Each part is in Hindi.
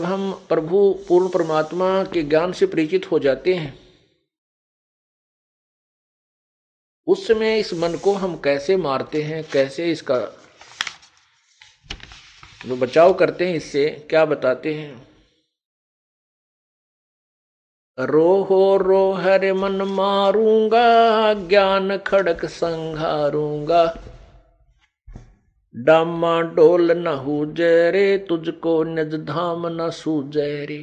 जब हम प्रभु पूर्ण परमात्मा के ज्ञान से परिचित हो जाते हैं, उस समय इस मन को हम कैसे मारते हैं, कैसे इसका जो बचाव करते हैं, इससे क्या बताते हैं। रोहो रोह रे मन मारूंगा, ज्ञान खड़क संघारूंगा, डामा डोल न हुजै रे, तुझको निज धाम न सूझै रे।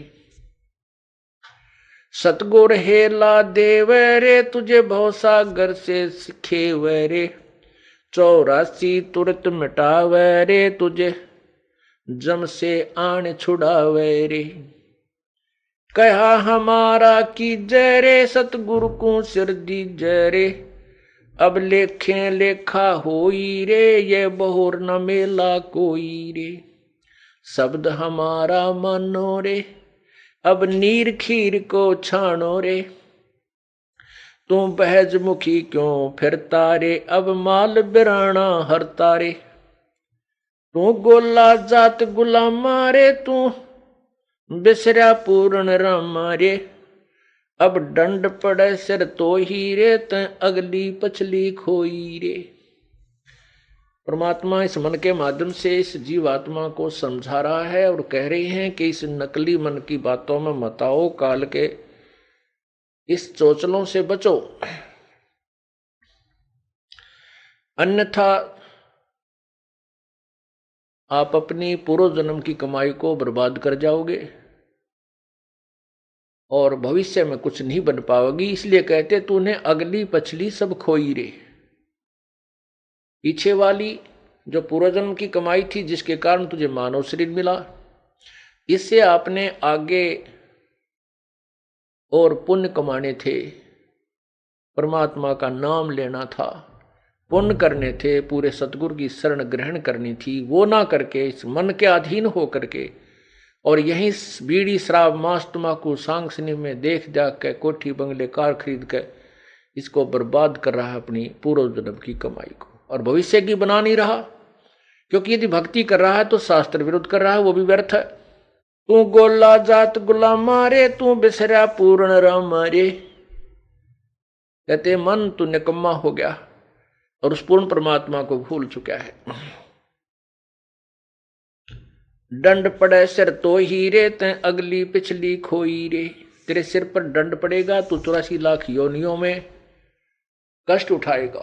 सतगुर हेला देव रे, तुझे भवसागर से खेव रे, 84 तुरत मिटावे रे, तुझे जम से आन छुड़ावे रे। कहा हमारा की जय रे, सतगुरु को सिर दी जय रे, अब लेखें लेखा होई रे, ये बहुर न मेला कोई रे। शब्द हमारा मानो रे, अब नीर खीर को छानो रे, तू बहज मुखी क्यों फिरता रे, अब माल बिराना हरता रे। तू गोला जात गुलामा रे, तू बिसरा पूर्ण रामा रे, अब दंड पड़े सिर तो ही रे, त अगली पछली खोई रे। परमात्मा इस मन के माध्यम से इस जीवात्मा को समझा रहा है और कह रही हैं कि इस नकली मन की बातों में मत आओ, काल के इस चोचलों से बचो, अन्यथा आप अपनी पूर्व जन्म की कमाई को बर्बाद कर जाओगे और भविष्य में कुछ नहीं बन पाओगी। इसलिए कहते तूने अगली पछली सब खोई रे। पीछे वाली जो पूर्वजन्म की कमाई थी, जिसके कारण तुझे मानव शरीर मिला, इससे आपने आगे और पुण्य कमाने थे, परमात्मा का नाम लेना था, पुण्य करने थे, पूरे सतगुरु की शरण ग्रहण करनी थी। वो ना करके इस मन के अधीन हो करके और यहीं बीड़ी शराब मांस तंबाकू सांग सिनेमा में देख जाग के कोठी बंगले कार खरीद के इसको बर्बाद कर रहा है, अपनी पूर्व जन्म की कमाई को, और भविष्य की बना नहीं रहा। क्योंकि यदि भक्ति कर रहा है तो शास्त्र विरुद्ध कर रहा है, वो भी व्यर्थ है। तू गोला जात गुलामा रे, तू बिसरा पूर्ण रामा रे। कहते मन तू निकम्मा हो गया और उस पूर्ण परमात्मा को भूल चुका है। दंड पड़े सिर तो ही रे, ते अगली पिछली खोई रे। तेरे सिर पर दंड पड़ेगा, तू 84 लाख योनियों में कष्ट उठाएगा।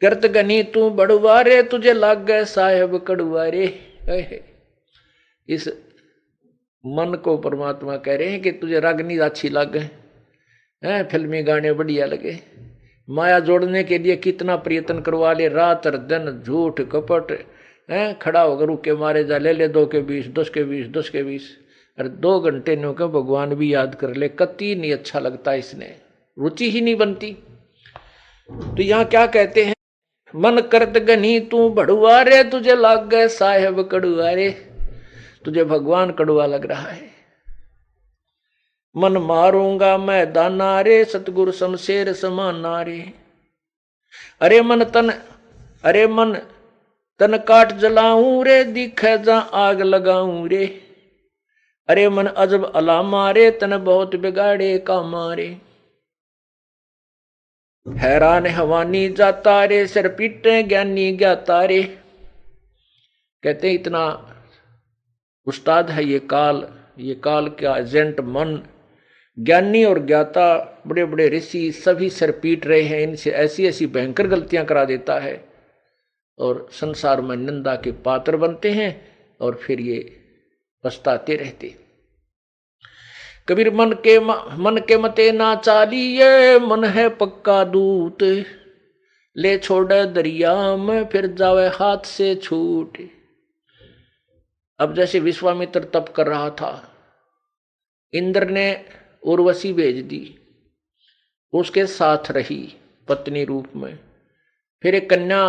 करत गनी तू बड़ुआ रे, तुझे लाग गए साहेब कड़ुआ रे। इस मन को परमात्मा कह रहे हैं कि तुझे रागनी अच्छी लग गए, फिल्मी गाने बढ़िया लगे, माया जोड़ने के लिए कितना प्रयत्न करवा ले, रात और दिन झूठ कपट, खड़ा होकर रुके मारे जा, ले 2 के 20, 10 के 20, 10 के 20, और 2 घंटे नो के भगवान भी याद कर ले, कति नहीं अच्छा लगता, इसने रुचि ही नहीं बनती। तो यहाँ क्या कहते हैं, मन करत गनी तू बड़ुआ रे, तुझे लाग गए साहेब कड़ुआ रे। तुझे भगवान कड़ुआ लग रहा है। मन मारूंगा मैं दाना रे, सतगुरु शमशेर समाना रे। अरे मन तन काट जलाऊं रे, दिखे जा आग लगाऊं रे। अरे मन अजब अलामा रे, तन बहुत बिगाड़े कामा रे। हैरान हवानी जाता रे, सिर पीटे ज्ञानी ज्ञाता रे। कहते इतना उस्ताद है ये काल का एजेंट मन। ज्ञानी और ज्ञाता बड़े बड़े ऋषि सभी सिर पीट रहे हैं, इनसे ऐसी ऐसी भयंकर गलतियां करा देता है और संसार में निंदा के पात्र बनते हैं और फिर ये पछताते रहते। कबीर मन के मते ना चालिए, मन है पक्का दूत, ले छोड़े दरिया में फिर जावे हाथ से छूट। अब जैसे विश्वामित्र तप कर रहा था, इंद्र ने उर्वशी भेज दी, उसके साथ रही पत्नी रूप में, फिर एक कन्या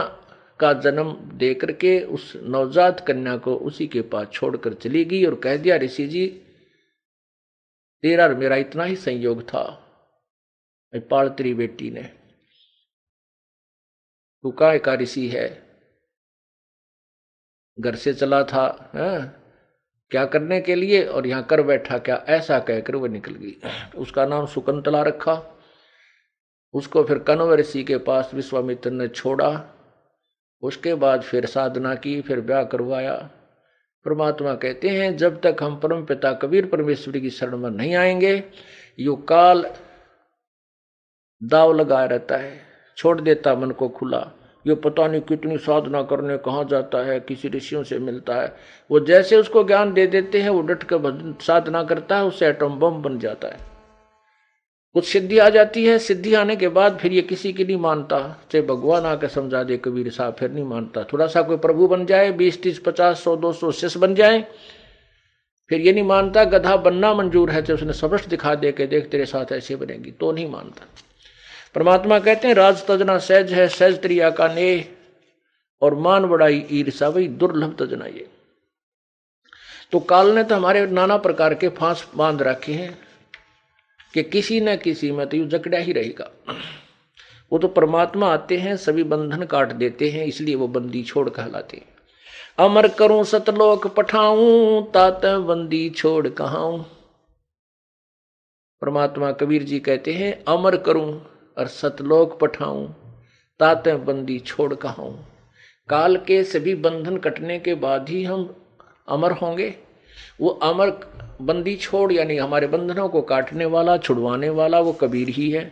का जन्म दे करके उस नवजात कन्या को उसी के पास छोड़कर चली गई और कह दिया, ऋषि जी तेरा और मेरा इतना ही संयोग था, पाल तेरी बेटी ने, तू काय का ऋषि है, घर से चला था, क्या करने के लिए, और यहाँ कर बैठा क्या, ऐसा कहकर वह निकल गई। उसका नाम शकुंतला रखा। उसको फिर कण्व ऋषि के पास विश्वामित्र ने छोड़ा। उसके बाद फिर साधना की, फिर ब्याह करवाया। परमात्मा कहते हैं जब तक हम परम पिता कबीर परमेश्वरी की शरण में नहीं आएंगे, यो काल दाव लगाया रहता है, छोड़ देता मन को खुला। ये पता नहीं कितनी साधना करने कहाँ जाता है, किसी ऋषियों से मिलता है, वो जैसे उसको ज्ञान दे देते हैं वो डट कर साधना करता है, उससे एटम बम बन जाता है। कुछ सिद्धि आ जाती है, सिद्धि आने के बाद फिर ये किसी की नहीं मानता, चाहे भगवान आकर समझा दे कबीर साहब, फिर नहीं मानता। थोड़ा सा कोई प्रभु बन जाए, 20, 30, 50, 100, 200 शिष्य बन जाए, फिर ये नहीं मानता। गधा बनना मंजूर है, चाहे उसने सबस्ट दिखा दे के देख तेरे साथ ऐसे बनेगी, तो नहीं मानता। परमात्मा कहते हैं राज तजना सहज है, सहज त्रिया का नेह, और मान बड़ाई ईर्षा वही दुर्लभ तजना ये। तो काल ने तो हमारे नाना प्रकार के फांस बांध रखे हैं कि किसी न किसी में तो यू जकड़ा ही रहेगा। वो तो परमात्मा आते हैं, सभी बंधन काट देते हैं, इसलिए वो बंदी छोड़ कहलाते हैं। अमर करूं सतलोक पठाऊं, तात बंदी छोड़ कहाऊं। परमात्मा कबीर जी कहते हैं अमर करूं और सतलोक पठाऊं, तात बंदी छोड़ कहाऊं। काल के सभी बंधन कटने के बाद ही हम अमर होंगे। वो अमर बंदी छोड़ यानी हमारे बंधनों को काटने वाला, छुड़वाने वाला वो कबीर ही है।